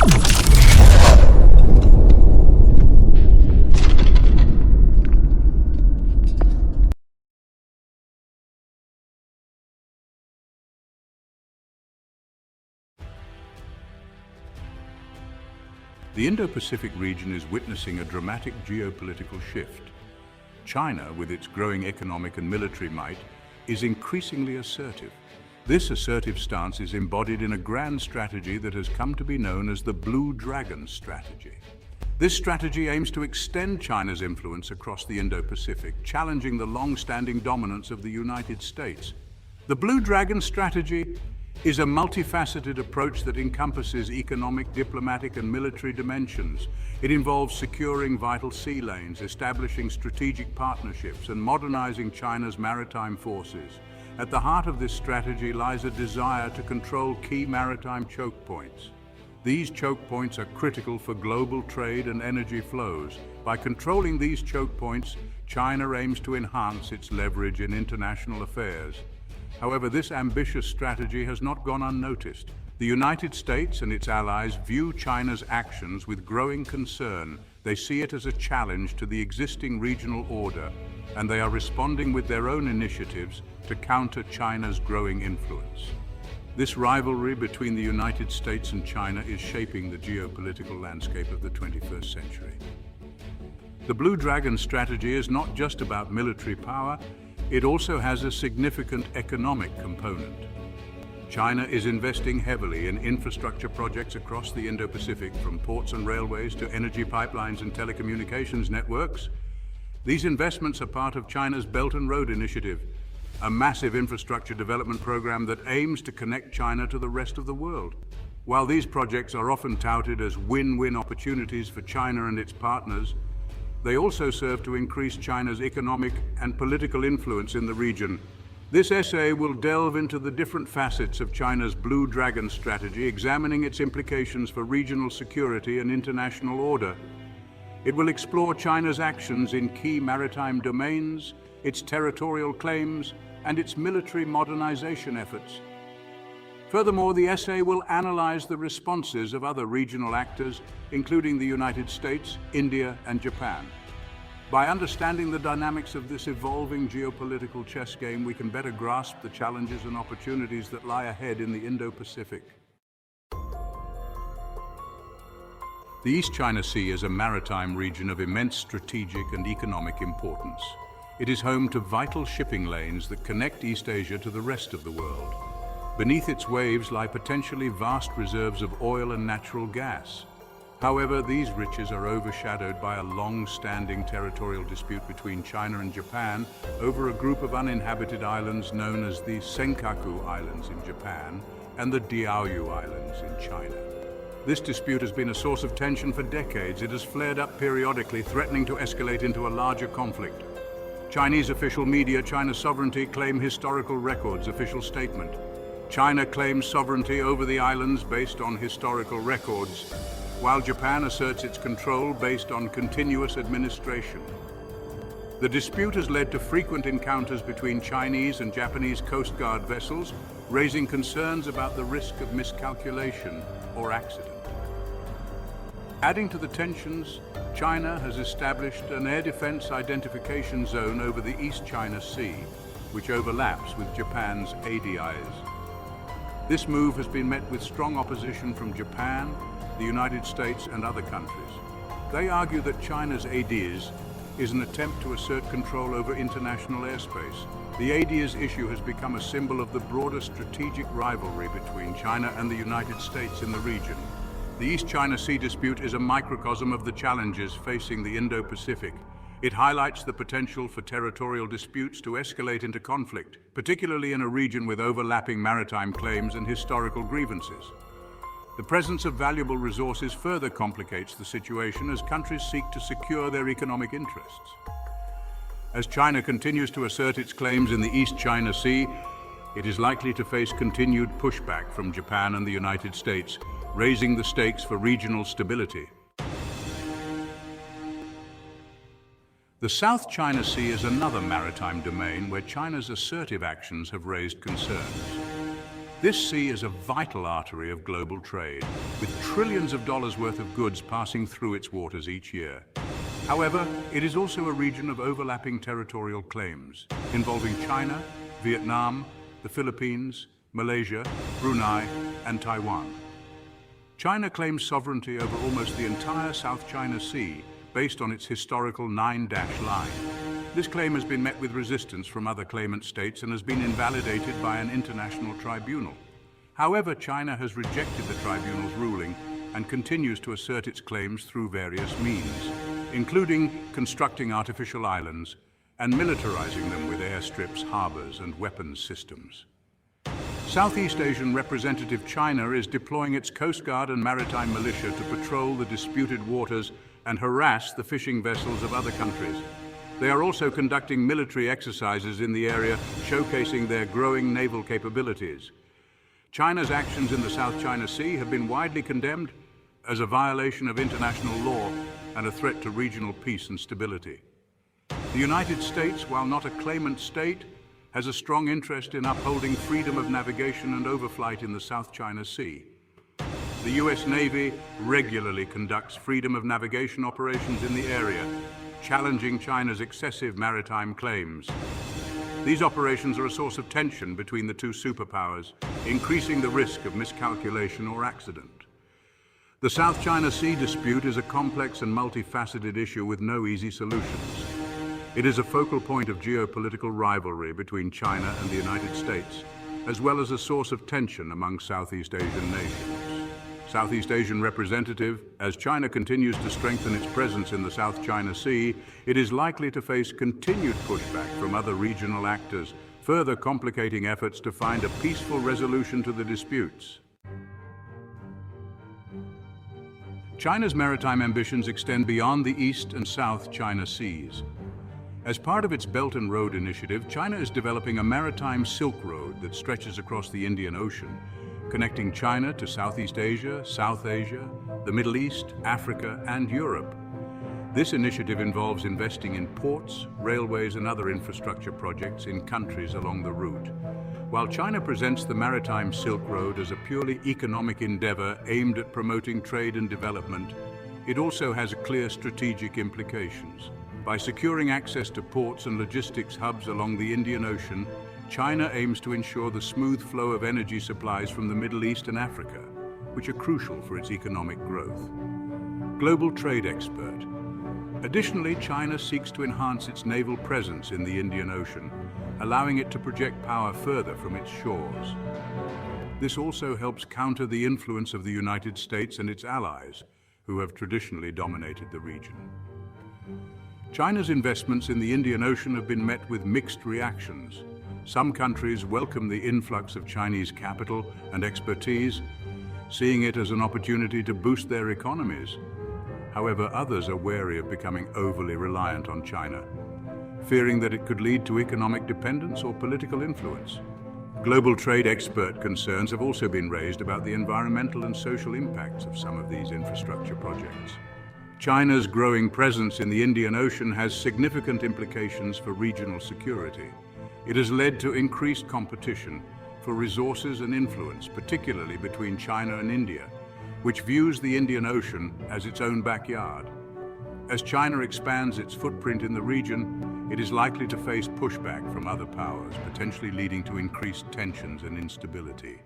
The Indo-Pacific region is witnessing a dramatic geopolitical shift. China, with its growing economic and military might, is increasingly assertive. This assertive stance is embodied in a grand strategy that has come to be known as the Blue Dragon strategy. This strategy aims to extend China's influence across the Indo-Pacific, challenging the long-standing dominance of the United States. The Blue Dragon strategy is a multifaceted approach that encompasses economic, diplomatic, and military dimensions. It involves securing vital sea lanes, establishing strategic partnerships, and modernizing China's maritime forces. At the heart of this strategy lies a desire to control key maritime choke points. These choke points are critical for global trade and energy flows. By controlling these choke points, China aims to enhance its leverage in international affairs. However, this ambitious strategy has not gone unnoticed. The United States and its allies view China's actions with growing concern. They see it as a challenge to the existing regional order, and they are responding with their own initiatives to counter China's growing influence. This rivalry between the United States and China is shaping the geopolitical landscape of the 21st century. The Blue Dragon strategy is not just about military power, it also has a significant economic component. China is investing heavily in infrastructure projects across the Indo-Pacific, from ports and railways to energy pipelines and telecommunications networks. These investments are part of China's Belt and Road Initiative, a massive infrastructure development program that aims to connect China to the rest of the world. While these projects are often touted as win-win opportunities for China and its partners, they also serve to increase China's economic and political influence in the region. This essay will delve into the different facets of China's Blue Dragon strategy, examining its implications for regional security and international order. It will explore China's actions in key maritime domains, its territorial claims, and its military modernization efforts. Furthermore, the essay will analyze the responses of other regional actors, including the United States, India, and Japan. By understanding the dynamics of this evolving geopolitical chess game, we can better grasp the challenges and opportunities that lie ahead in the Indo-Pacific. The East China Sea is a maritime region of immense strategic and economic importance. It is home to vital shipping lanes that connect East Asia to the rest of the world. Beneath its waves lie potentially vast reserves of oil and natural gas. However, these riches are overshadowed by a long-standing territorial dispute between China and Japan over a group of uninhabited islands known as the Senkaku Islands in Japan and the Diaoyu Islands in China. This dispute has been a source of tension for decades. It has flared up periodically, threatening to escalate into a larger conflict. Chinese official media, China's sovereignty, claim historical records. Official statement: China claims sovereignty over the islands based on historical records, while Japan asserts its control based on continuous administration. The dispute has led to frequent encounters between Chinese and Japanese Coast Guard vessels, raising concerns about the risk of miscalculation or accident. Adding to the tensions, China has established an air defense identification zone over the East China Sea, which overlaps with Japan's ADIs. This move has been met with strong opposition from Japan, the United States, and other countries. They argue that China's ADIs is an attempt to assert control over international airspace. The ADIs issue has become a symbol of the broader strategic rivalry between China and the United States in the region. The East China Sea dispute is a microcosm of the challenges facing the Indo-Pacific. It highlights the potential for territorial disputes to escalate into conflict, particularly in a region with overlapping maritime claims and historical grievances. The presence of valuable resources further complicates the situation as countries seek to secure their economic interests. As China continues to assert its claims in the East China Sea, it is likely to face continued pushback from Japan and the United States, raising the stakes for regional stability. The South China Sea is another maritime domain where China's assertive actions have raised concerns. This sea is a vital artery of global trade, with trillions of dollars worth of goods passing through its waters each year. However, it is also a region of overlapping territorial claims, involving China, Vietnam, the Philippines, Malaysia, Brunei, and Taiwan. China claims sovereignty over almost the entire South China Sea, based on its historical 9-dash line. This claim has been met with resistance from other claimant states and has been invalidated by an international tribunal. However, China has rejected the tribunal's ruling and continues to assert its claims through various means, including constructing artificial islands and militarizing them with airstrips, harbors, and weapons systems. Southeast Asian representative China is deploying its Coast Guard and maritime militia to patrol the disputed waters and harass the fishing vessels of other countries. They are also conducting military exercises in the area, showcasing their growing naval capabilities. China's actions in the South China Sea have been widely condemned as a violation of international law and a threat to regional peace and stability. The United States, while not a claimant state, has a strong interest in upholding freedom of navigation and overflight in the South China Sea. The U.S. Navy regularly conducts freedom of navigation operations in the area, challenging China's excessive maritime claims. These operations are a source of tension between the two superpowers, increasing the risk of miscalculation or accident. The South China Sea dispute is a complex and multifaceted issue with no easy solutions. It is a focal point of geopolitical rivalry between China and the United States, as well as a source of tension among Southeast Asian nations. Southeast Asian representative, as China continues to strengthen its presence in the South China Sea, it is likely to face continued pushback from other regional actors, further complicating efforts to find a peaceful resolution to the disputes. China's maritime ambitions extend beyond the East and South China Seas. As part of its Belt and Road Initiative, China is developing a maritime Silk Road that stretches across the Indian Ocean, connecting China to Southeast Asia, South Asia, the Middle East, Africa, and Europe. This initiative involves investing in ports, railways, and other infrastructure projects in countries along the route. While China presents the maritime Silk Road as a purely economic endeavor aimed at promoting trade and development, it also has clear strategic implications. By securing access to ports and logistics hubs along the Indian Ocean, China aims to ensure the smooth flow of energy supplies from the Middle East and Africa, which are crucial for its economic growth. Global trade expert. Additionally, China seeks to enhance its naval presence in the Indian Ocean, allowing it to project power further from its shores. This also helps counter the influence of the United States and its allies, who have traditionally dominated the region. China's investments in the Indian Ocean have been met with mixed reactions. Some countries welcome the influx of Chinese capital and expertise, seeing it as an opportunity to boost their economies. However, others are wary of becoming overly reliant on China, fearing that it could lead to economic dependence or political influence. Global trade expert concerns have also been raised about the environmental and social impacts of some of these infrastructure projects. China's growing presence in the Indian Ocean has significant implications for regional security. It has led to increased competition for resources and influence, particularly between China and India, which views the Indian Ocean as its own backyard. As China expands its footprint in the region, it is likely to face pushback from other powers, potentially leading to increased tensions and instability.